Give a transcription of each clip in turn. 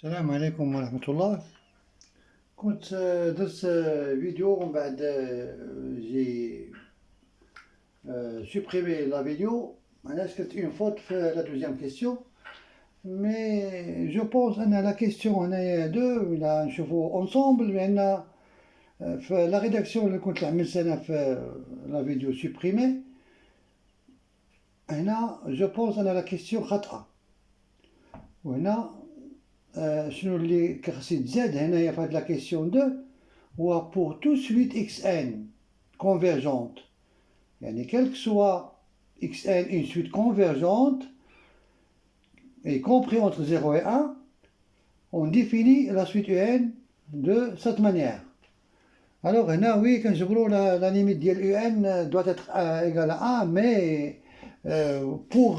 السلام عليكم ورحمة الله. كنت درت فيديو ومن بعد جي supprimé la vidéo. معناش كانت اون فوت في لا دوزيام كيستيون، مي جو بونس ان لا كيستيون هنايا دو ولا نشوفو اونصومبل، لان في لا ريداكسيون اللي كنت عملت انا في لا فيديو سوبريمي هنا جو بونس ان لا كيستيون خاطئة. وهنا شنو اللي خاص يتزاد هنايا في هاد لا كيستيون دو هو بور تو سويت اكس ان كونفيرجونت، يعني كيلك سوا اكس ان اون سويت كونفيرجونت y compris entre 0 et 1, on définit la suite UN de cette manière. Alors, oui, quand je vois la limite de UN doit être égale à 1, mais pour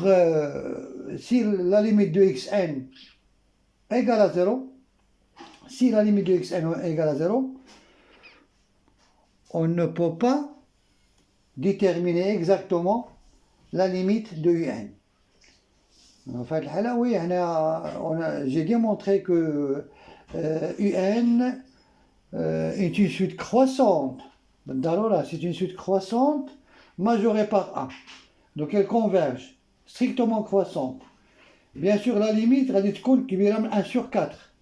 si la limite de xn égale à 0, si la limite de xn égale à 0, on ne peut pas déterminer exactement la limite de UN. En fait, là, oui, j'ai démontré que UN est une suite croissante. D'alors, c'est une suite croissante majorée par 1. Donc, elle converge, strictement croissante. Bien sûr, la limite, elle est 1 sur 4.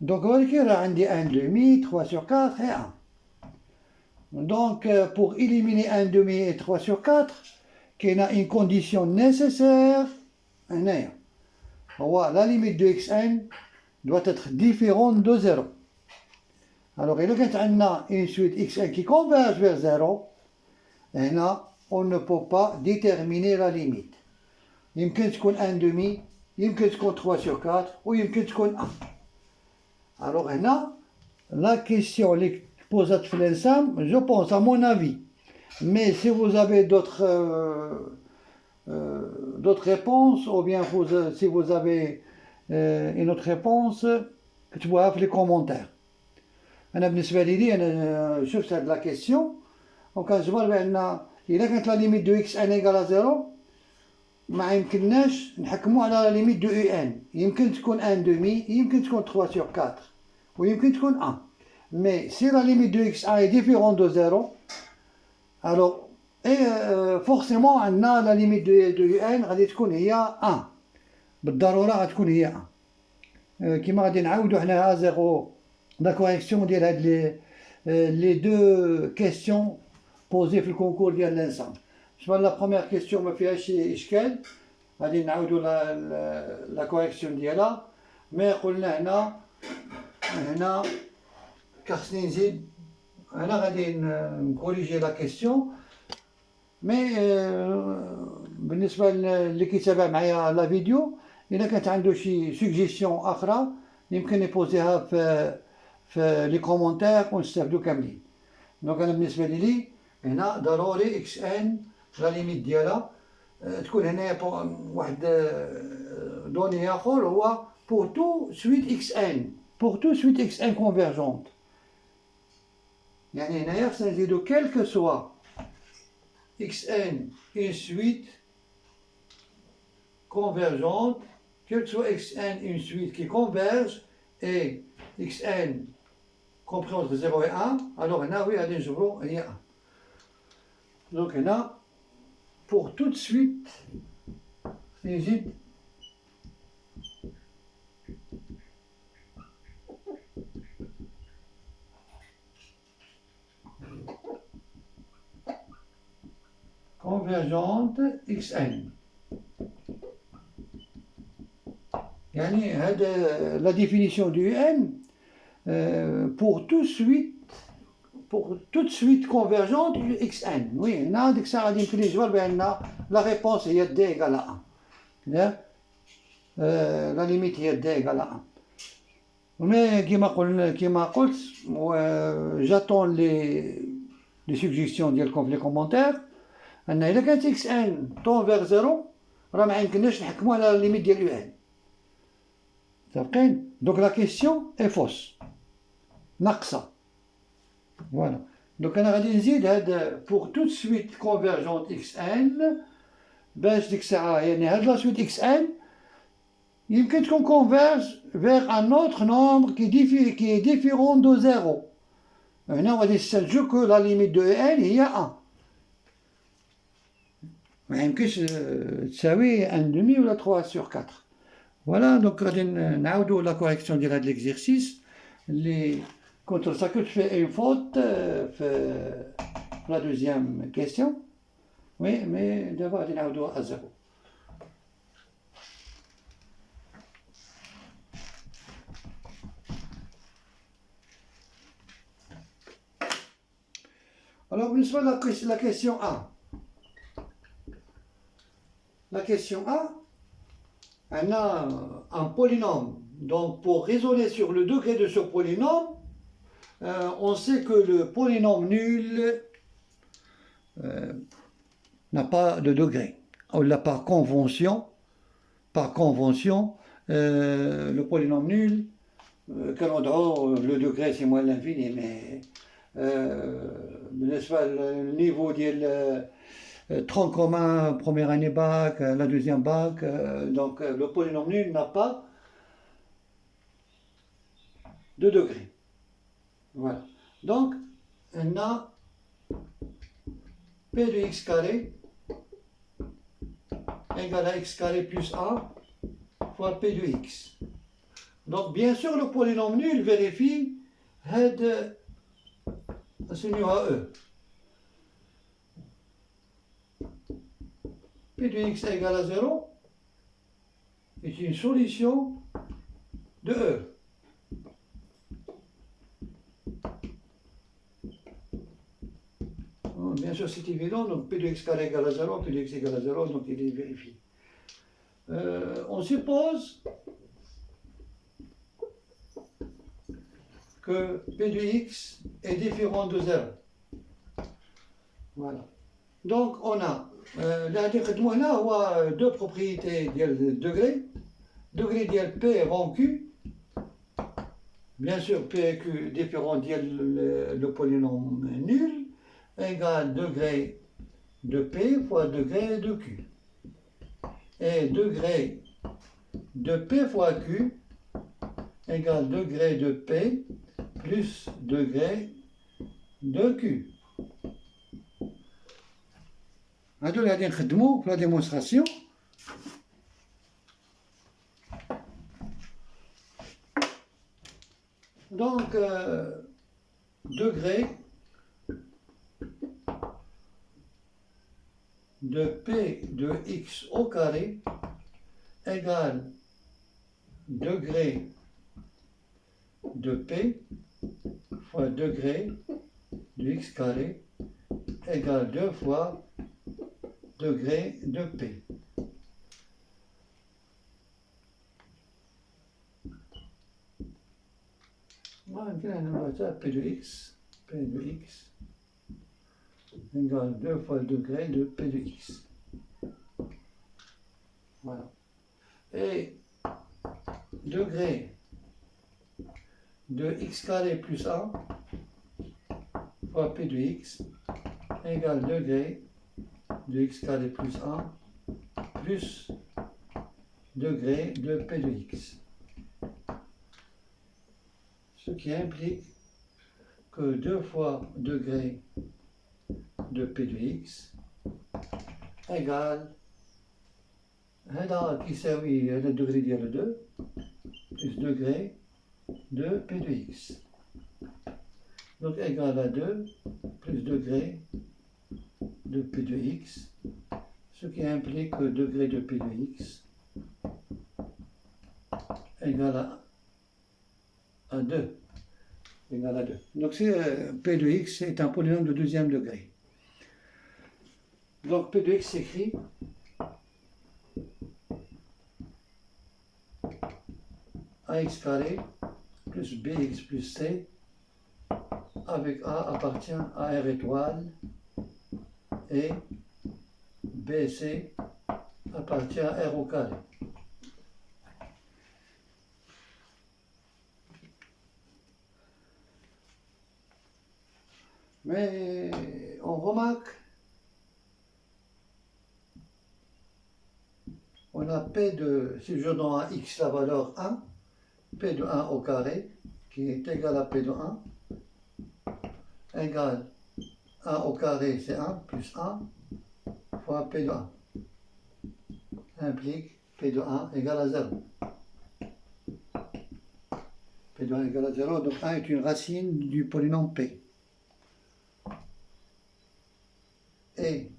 Donc, on va 1 demi, 3 sur 4 et 1. Donc, pour éliminer 1 demi et 3 sur 4, qu'il y a une condition nécessaire, la limite de xn doit être différente de 0. Alors, il y a une suite xn qui converge vers 0, et là, on ne peut pas déterminer la limite. Il peut être 1 demi, il peut être 3 sur 4, ou il peut être 1. Alors, là, la question qui est posée à l'ensemble, je pense, à mon avis. Mais si vous avez d'autres réponses, ou bien si vous avez une autre réponse, tu vois dans les commentaires. أنا بالنسبة لي أنا شفت هاد لا كيسيون وكنجبر بأن إلا كانت لا ليميت دو إكس إن إيكال زيرو ما يمكنناش نحكمو على لا ليميت دو إو إن. يمكن تكون أن دومي، يمكن تكون 3 سور 4، ويمكن تكون 1. مي سي لا ليميت دو إكس إن إي ديفيرون دو زيرو، alors forcément عندنا لا ليميت دو يو ان غادي تكون هي 1 بالضروره، غتكون هي 1. كيما غادي نعاودو حنا زيرو لا كوريكسيون ديال هاد لي دو كيسيون بوزي في الكونكور ديال الانسان. شوف لا بروميير كيسيون ما فيهاش اشكال، غادي نعاودو لا كوريكسيون ديالها. مي قلنا هنا خاصني نزيد، هنا غادي نكوريجي لا كيسيون. مي بالنسبه اللي كيتابع معايا لا فيديو، الا كانت عنده شي سوجيسيون اخرى يمكن يبوزيها في لي كومونتير ونستافدو كاملين. دونك انا بالنسبه لي هنا ضروري اكس ان لا ليميت ديالها تكون هنايا واحد دوني اخر هو pour tout suite xn، pour tout suite xn convergente. يعني هنايا خصنا نزيدو كيلكو سوا xn une suite convergente, quel que soit xn une suite qui converge, et xn compris entre 0 et 1, alors là, oui, allez, je vois, il y a 1. Donc là, pour tout de suite, j'hésite. Convergente xn. يعني هذا la définition du n pour toute suite convergente xn. Oui, هنا ديك الساعة غادي يمكن يجبر بأن لا ريبونس هي d égale à 1. لا ليميت هي d égale à 1. مي كيما قلت جاتون لي سوجيسيون ديالكم في لي كومونتير أن إلا كانت إكس إن طون فيغ زيرو راه ما يمكنناش نحكمو على ليميت ديال يو إن. متفقين؟ دونك لا كيسيون إي فوس، ناقصة. فوالا. دونك أنا غادي نزيد هاد بوغ توت سويت كونفيرجونت إكس إن باش ديك الساعة يعني هاد لا سويت إكس إن يمكن qu'on converge vers un autre nombre qui est différent de 0. هنا غادي نستنتجو que la limite de n هي 1. ما يمكنش تساوي 1,5 ولا 3 sur 4. Voilà, donc غادي نعاودو la correction ديال هاد l'exercice اللي contre ça que tu fais une faute في la deuxième question. Oui, mais d'abord غادي نعاودوها à 0. Alors, بالنسبة la question A. La question A, on a un polynôme. Donc, pour raisonner sur le degré de ce polynôme, on sait que le polynôme nul n'a pas de degré. On l'a par convention, le polynôme nul, le degré c'est moins l'infini, mais le niveau de tronc commun, première année bac, la deuxième bac, donc le polynôme nul n'a pas de degré. Voilà. Donc, on a P de x carré égale à x carré plus 1 fois P de x. Donc, bien sûr, le polynôme nul vérifie ce niveau à E. P de x égale à 0 est une solution de E. Bien sûr, c'est évident, donc P de x carré égale à 0, P de x égale à 0, donc il est vérifié. On suppose que P de x est différent de 0. Voilà. Donc, on a deux propriétés de degré. Degré de P rond Q. Bien sûr, P et Q différent de le polynôme nul égale degré de P fois degré de Q. Et degré de P fois Q égale degré de P plus degré de Q. هادو اللي غادي نخدمو في لا ديمونستراسيون. Donc, degré de P de x au carré égale degré de P fois degré de x carré égale 2 fois degré de P. P de x égale 2 fois le degré de P de x. Voilà. Et degré de x carré plus 1 fois P de x égale degré de x carré plus 1 plus degré de P de x. Ce qui implique que 2 fois degré de P de x égale هذا كيساوي هذا الدغري ديال 2 plus degré de P de x. Donc égal à 2 plus degré de P de x, ce qui implique que degré de P de x égale à 2. Égale à 2. Donc P de x est un polynôme de deuxième degré. Donc P de x s'écrit ax carré plus bx plus c avec a appartient à r étoile et bc appartient à r au carré. Mais on remarque on a P de, si je donne à x la valeur 1, P de 1 au carré, qui est égal à P de 1, égale 1 au carré, c'est 1, plus 1, fois P de 1, implique P de 1 égale à 0. P de 1 égale à 0, donc 1 est une racine du polynôme P. Et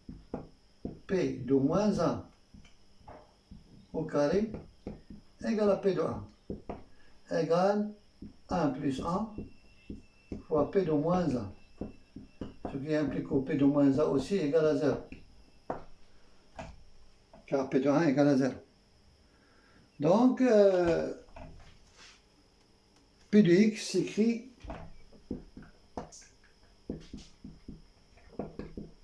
P de moins 1 au carré égale à P de 1, égale 1 plus 1 fois P de moins 1, ce qui implique que P de moins 1 aussi égale à 0, car P de 1 égale à 0. Donc, P de x s'écrit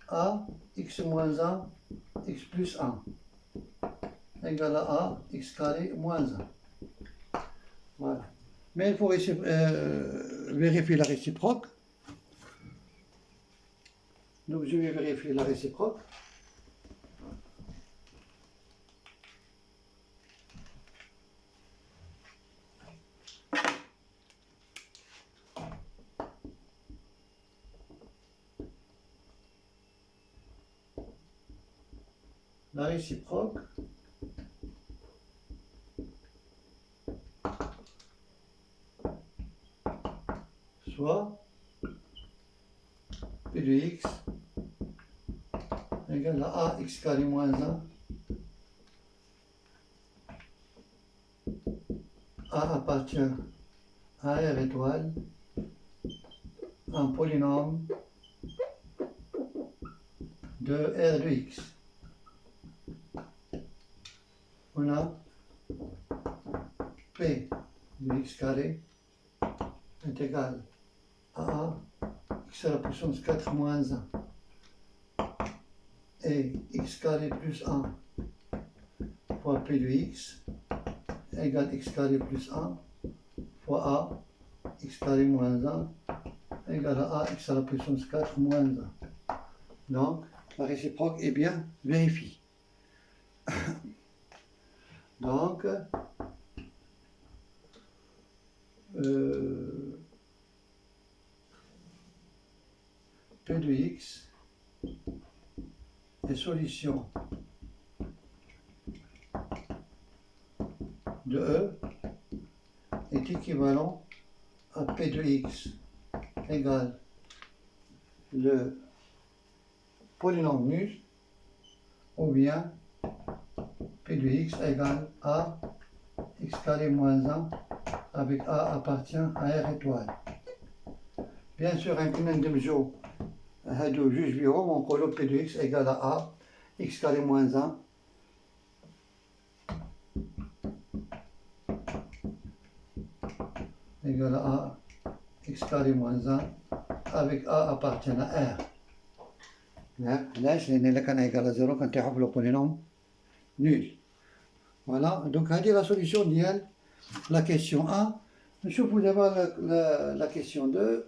A x moins 1 x plus 1 égale à A x carré moins 1. Voilà. Mais il faut vérifier la réciproque. Donc je vais vérifier la réciproque. La réciproque soit P de x égale à ax carré moins 1. A appartient à R étoile, un polynôme de R de x. On a P de x carré est égal à A x à la puissance 4 moins 1 et x carré plus 1 fois P de x égale x carré plus 1 fois A x carré moins 1 égale à A x à la puissance 4 moins 1. Donc, la réciproque est bien vérifiée. Donc, P de x est solution de E est équivalent à P de x égale le polynôme nul ou bien P de x égale A x carré moins 1 avec A appartient à R étoile. Bien sûr, يمكن ندمجوا هادو جوج بيهم ونقولوا P de x égale à A x carré moins 1 égale à A x carré moins 1 avec A appartient à R. علاش؟ لأن إلا كان égal à 0 كنطيحو في لو polynôme nul. Voilà, donc هذه la solution ديال la question 1. نشوفوا دابا la question 2.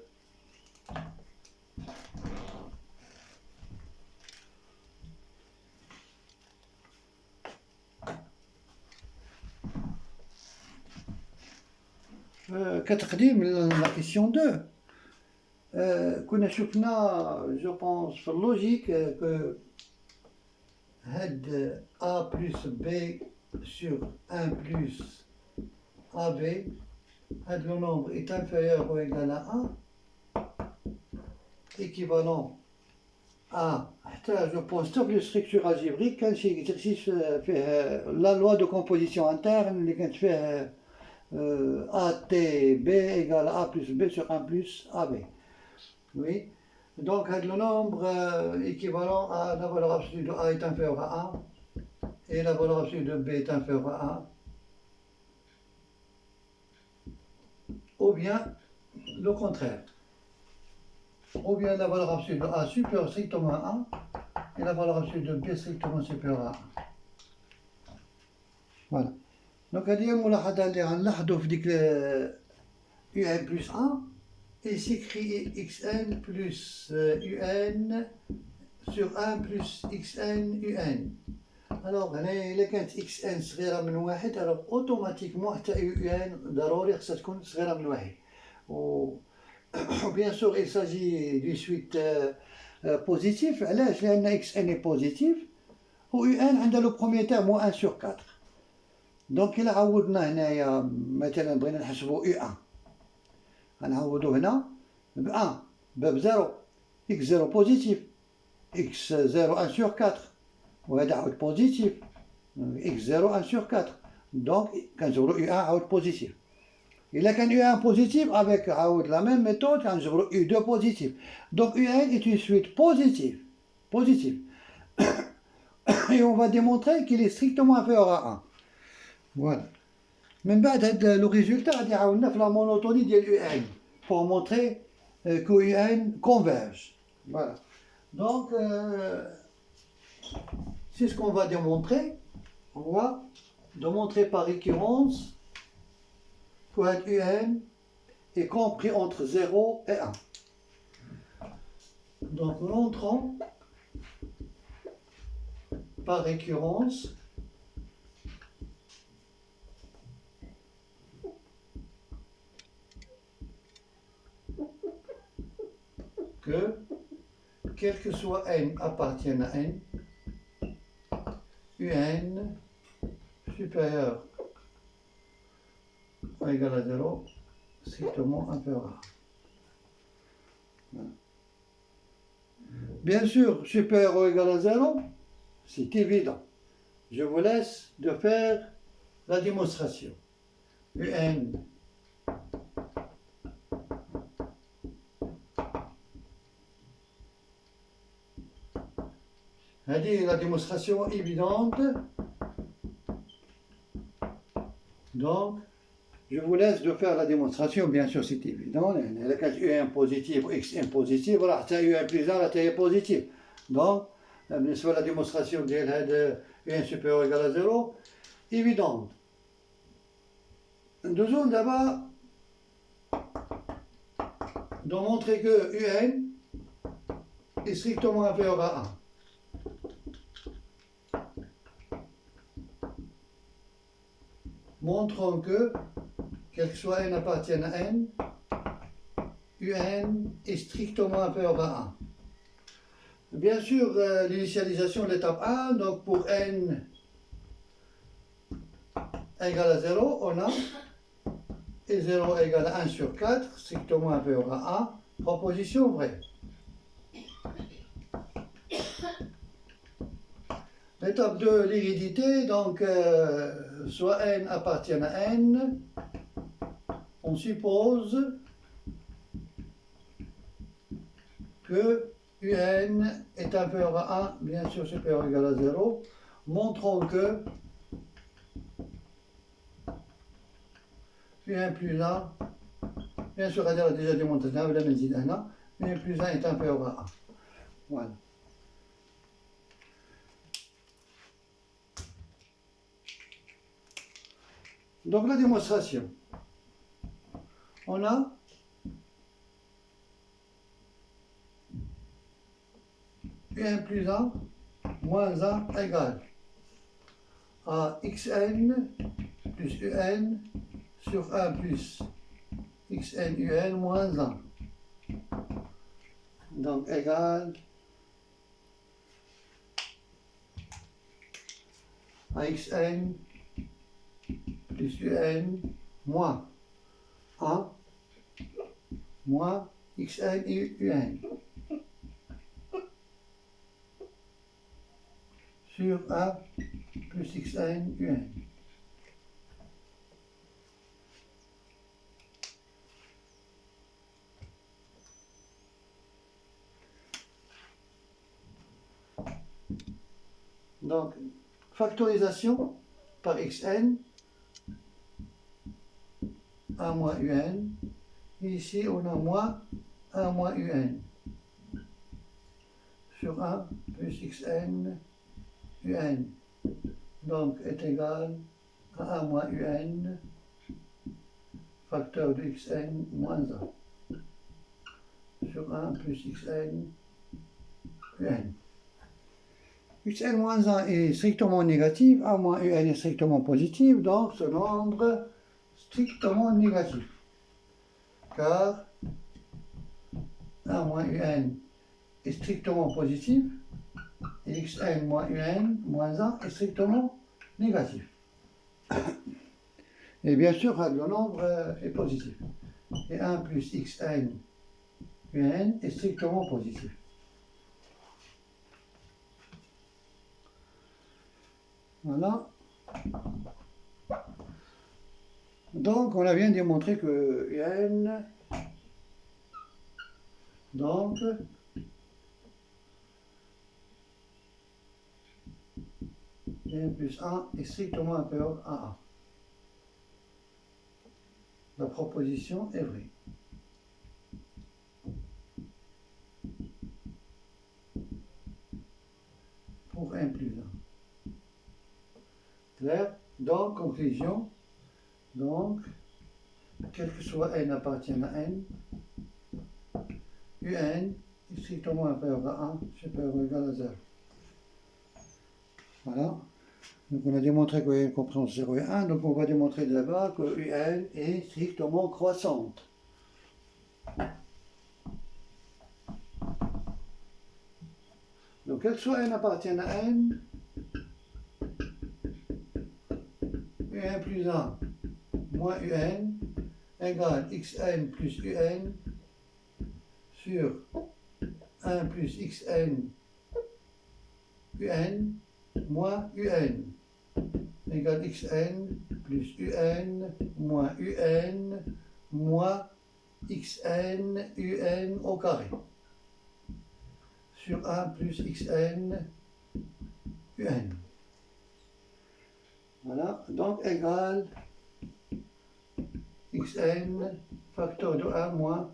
كتقديم la question 2 كنا شفنا جو بونس في اللوجيك que هاد A plus B sur 1 plus AB, le nombre est inférieur ou égal à 1, équivalent à, je pense, toute la structure algébrique, quand c'est exercice fait la loi de composition interne, quand fait ATB égale à A plus B sur 1 plus AB. Oui. Donc, le nombre équivalent à la valeur absolue de A est inférieur à 1 et la valeur absolue de B est inférieure à 1. Ou bien le contraire. Ou bien la valeur absolue de A supérieure strictement à 1 et la valeur absolue de B strictement supérieure à 1. Voilà. Donc, هذه هي الملاحظة اللي غنلاحظوا في ديك UN plus 1. Et s'écrit xn plus un sur 1 plus xn un. الوغ هنا إلا كانت إكس إن صغيرة من واحد ألوغ أوتوماتيكمون حتى يو إن ضروري خصها تكون صغيرة من واحد. و بيان سور إل ساجي دو سويت بوزيتيف. علاش؟ لأن إكس إن بوزيتيف و يو إن عندها لو بخوميي تاع موان 1 sur 4. دونك إلا عوضنا هنايا مثلا بغينا نحسبو يو إن، غنعوضو هنا ب 1 باب 0 إكس 0 بوزيتيف إكس 0 1 sur 4 وهذا عاود بوزيتيف إكس 0 1 sur 4. دونك كنجبرو يو 1 عاود بوزيتيف. إلا كان يو 1 بوزيتيف افيك عاود لا ميم ميثود كنجبرو يو 2 بوزيتيف. دونك يو 1 est une suite positive et on va démontrer qu'il est strictement inférieur à 1. Voilà. من بعد هاد لو ريزولتا غادي يعاوننا في لا مونوتوني ديال يو ان pour montrer que يو ان converge. Voilà. Donc c'est ce qu'on va démontrer. On va démontrer par récurrence que UN est compris entre 0 et 1. Donc montrons par récurrence que quel que soit n appartienne à n, UN supérieur ou égal à 0, strictement inférieur à 1. Voilà. Bien sûr, supérieur ou égal à 0, c'est évident. Je vous laisse de faire la démonstration. UN هذه la démonstration évidente. Donc, je vous laisse de faire la démonstration. Bien sûr, c'est évident. إذا كانت UN positif ou XN positif, راه حتى UN plus 1 راه حتى هي positif. Donc, بالنسبة la démonstration ديال هذا UN supérieur égal à 0, évidente. ندوزو دابا de montrer que UN est strictement inférieur à 1. Montrons que, quel que soit n appartienne à n, UN est strictement inférieur à 1. Bien sûr, l'initialisation de l'étape 1, donc pour n égale à 0, on a et 0 égale à 1 sur 4, strictement inférieur à 1, proposition vraie. L'étape 2, l'hérédité, donc soit n appartient à n, on suppose que UN est inférieur à 1, bien sûr supérieur ou égal à 0. Montrons que UN plus 1, bien sûr, on a déjà démontré, UN plus 1 est inférieur à 1. Voilà. Donc la démonstration, on a UN plus 1 moins 1 égale à xn plus un sur 1 plus xn un moins 1. Donc égale à xn plus un moins 1 moins xn un sur 1 plus xn un. Donc, factorisation par xn, 1 moins un. Ici, on a moins 1 moins un sur 1 plus xn un. Donc, est égal à 1 moins un, facteur de xn moins 1 sur 1 plus xn un. xn moins 1 est strictement négatif, a moins un est strictement positif, donc ce nombre strictement négatif. Car a moins un est strictement positif, et xn moins un moins 1 est strictement négatif. Et bien sûr, le nombre est positif. Et 1 plus xn un est strictement positif. Voilà. Donc, on a bien démontré que un, donc, n plus 1 est strictement inférieur à 1. La proposition est vraie. Pour n plus 1. Clair? Donc, conclusion. Donc, quel que soit n appartienne à n, un est strictement inférieur à 1, supérieur ou égal à 0. Voilà. Donc on a démontré qu'il y a une compréhension 0 et 1, donc on va démontrer d'abord que un est strictement croissante. Donc quel que soit n appartienne à n, un plus 1 moins un égale xn plus un sur 1 plus xn un moins un égale xn plus un moins xn un au carré sur 1 plus xn un. Voilà, donc égale xn facteur de 1 moins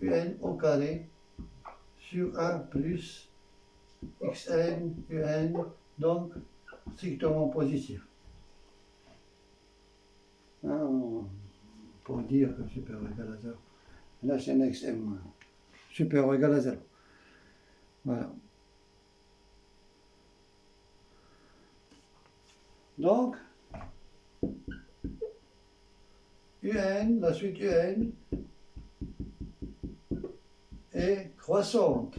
un au carré sur 1 plus xn un, donc strictement positif. Pour dire que supérieur ou égal à 0. Là, c'est un xn supérieur ou égal à 0. Voilà. Donc, un, la suite un est croissante.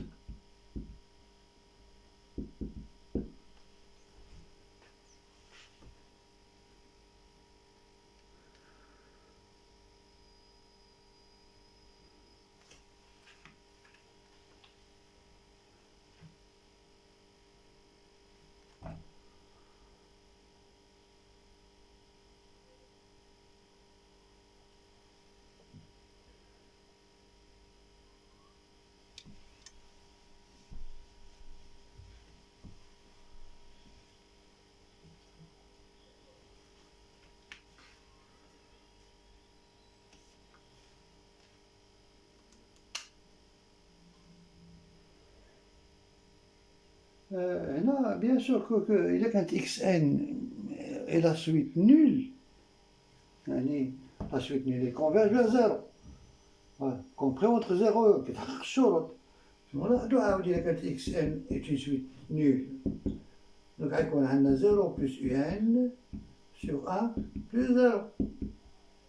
Non, bien sûr qu'il y a quand xn est la suite nulle, la suite nulle est converge vers 0. Voilà, compris entre 0 et 1. Voilà, donc on dit que xn est une suite nulle. Donc on a 0 plus un sur 1 plus 0.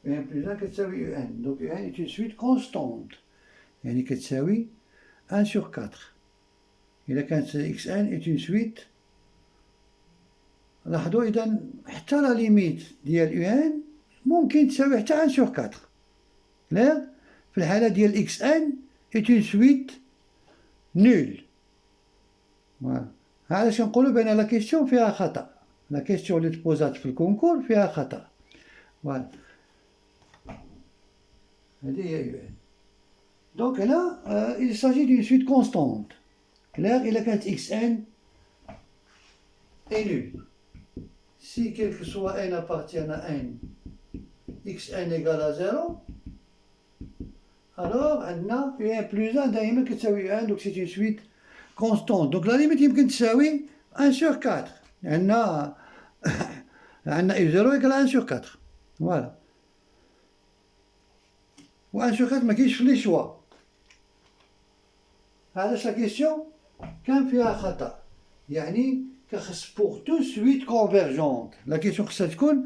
Un plus 1 كتساوي un. Donc un est une suite constante. يعني كتساوي 1 sur 4. إذا كانت xn est une suite، لاحظوا إذا حتى لا ليميت ديال un ممكن تساوي حتى 1 sur 4. كلير؟ في الحالة ديال xn est une suite nulle. voilà. علاش نقولوا بأن لا كيستيون فيها خطأ. لا كيستيون اللي تبوزات في الكونكور فيها خطأ. فوالا. هذه هي un. Donc là, il s'agit d'une suite constante. Clair, il a quand xn est nul. Si quel que soit n appartient à n, xn égale à 0, alors on a un plus 1 دائما كتساوي 1, donc c'est une suite constante. Donc la limite يمكن تساوي 1 sur 4. عندنا u0 égale 1 sur 4. Voilà. و 1 sur 4 ما كاينش في لي شوا. علاش لا كيسيون كان فيها خطأ. يعني كخص pour tout suite convergente. La question خصها تكون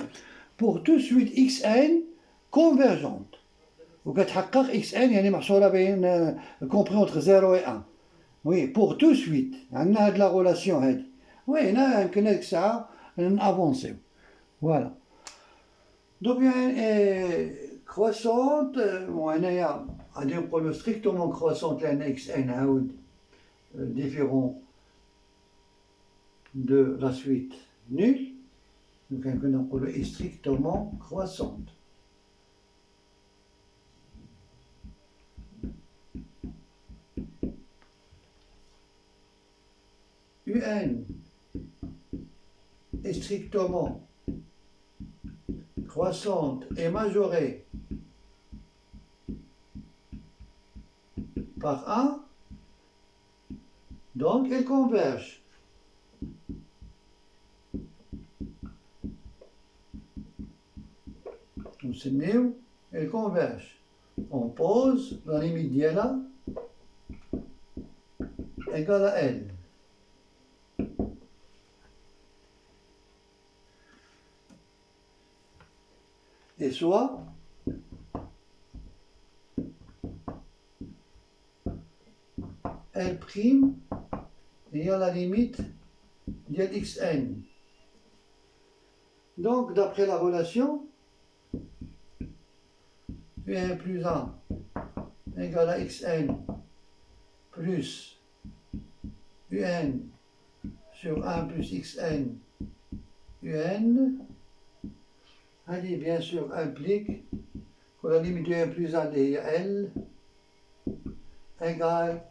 pour tout suite xn convergente. وكتحقق xn يعني محصورة بين compris entre 0 et 1. Oui, pour tout suite. عندنا هاد لا غولاسيون هادي. وي هنا يمكن هاديك الساعة نافونسيو. Voilà. Donc croissante, وهنايا غادي نقولو strictement croissante لأن xn عاود différent de la suite nulle. Donc on est strictement croissante. UN est strictement croissante et majorée par 1, donc elle converge. نسميو elle converge. On pose la limite ديالها égale à L. Et soit L' il y a la limite de xn. Donc d'après la relation un plus 1 égale à xn plus un sur 1 plus xn un. Elle bien sûr implique que la limite de 1 plus 1 de L égale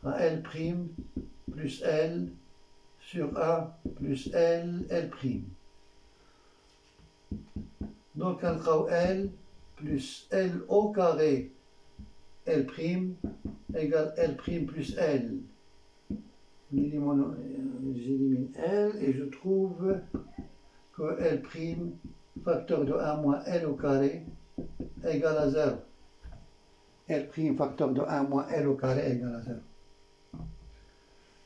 à L' plus L sur 1 plus L, L'. Donc on a L plus L au carré L' égale L' plus L. J'élimine L et je trouve que L' facteur de 1 moins L au carré égale à 0. L' facteur de 1 moins L au carré égale à 0.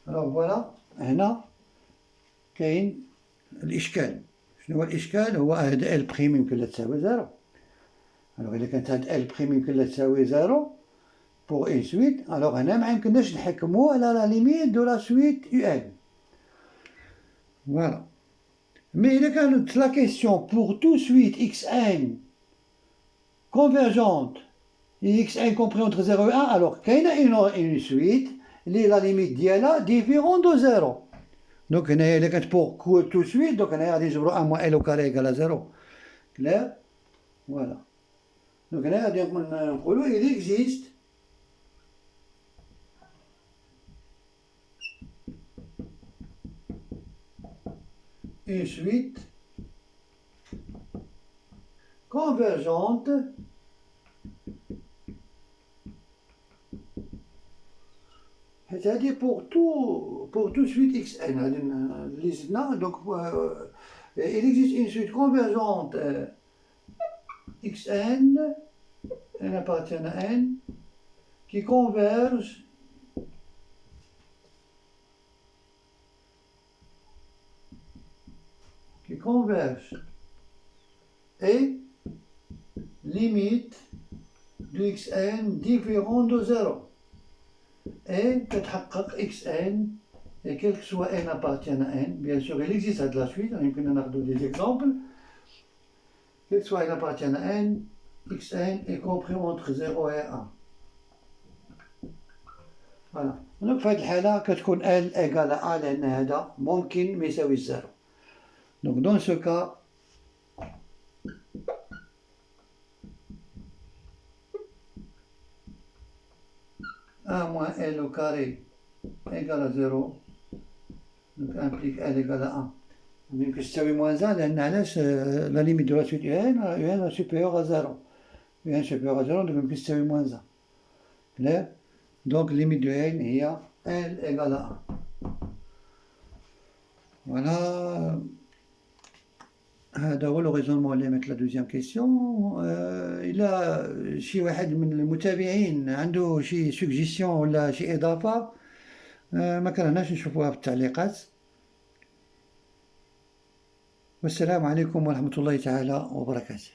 Alors voilà, هنا كاين الإشكال. شنو هو الإشكال؟ هو هاد L' يمكن لا تساوي 0. alors إذا كانت هاد L' يمكن لا تساوي 0 pour une suite, alors هنا ما يمكنناش نحكمو على la limite de la suite UN. Voilà. Mais il y a la question pour tout suite xn convergente et xn compris entre 0 et 1, alors qu'il y a une suite, la limite d'IA différente de 0. Donc il y a pour tout suite, donc il y a 1 moins L au carré égale à 0. Clair? Voilà. Donc il existe une suite convergente c'est-à-dire pour tout suite xn. Donc il existe une suite convergente xn, n appartient à n, qui converge et limite de xn différent de 0. Et كتحقق xn et quel que soit n appartient à n, bien sûr il existe de la suite, on peut donner des exemples, quel que soit n appartient à n, xn est compris entre 0 et 1. Voilà. Donc في هذه الحالة كتكون l égale à a لأن هذا ممكن ما يساويش 0. Donc dans ce cas, a moins L au carré égale à 0, donc implique L égale à 1. Donc c'est moins 1, la limite de la suite UN est supérieure à 0. UN est supérieure à 0, donc c'est moins 1. Clair? Donc limite de N, il y a L égale à 1. Voilà. هذا هو الريزونمون اللي مثل لا دوزيام كيسيون. الى شي واحد من المتابعين عنده شي سوجيسيون ولا شي اضافه ما كرهناش نشوفوها في التعليقات. والسلام عليكم ورحمة الله تعالى وبركاته.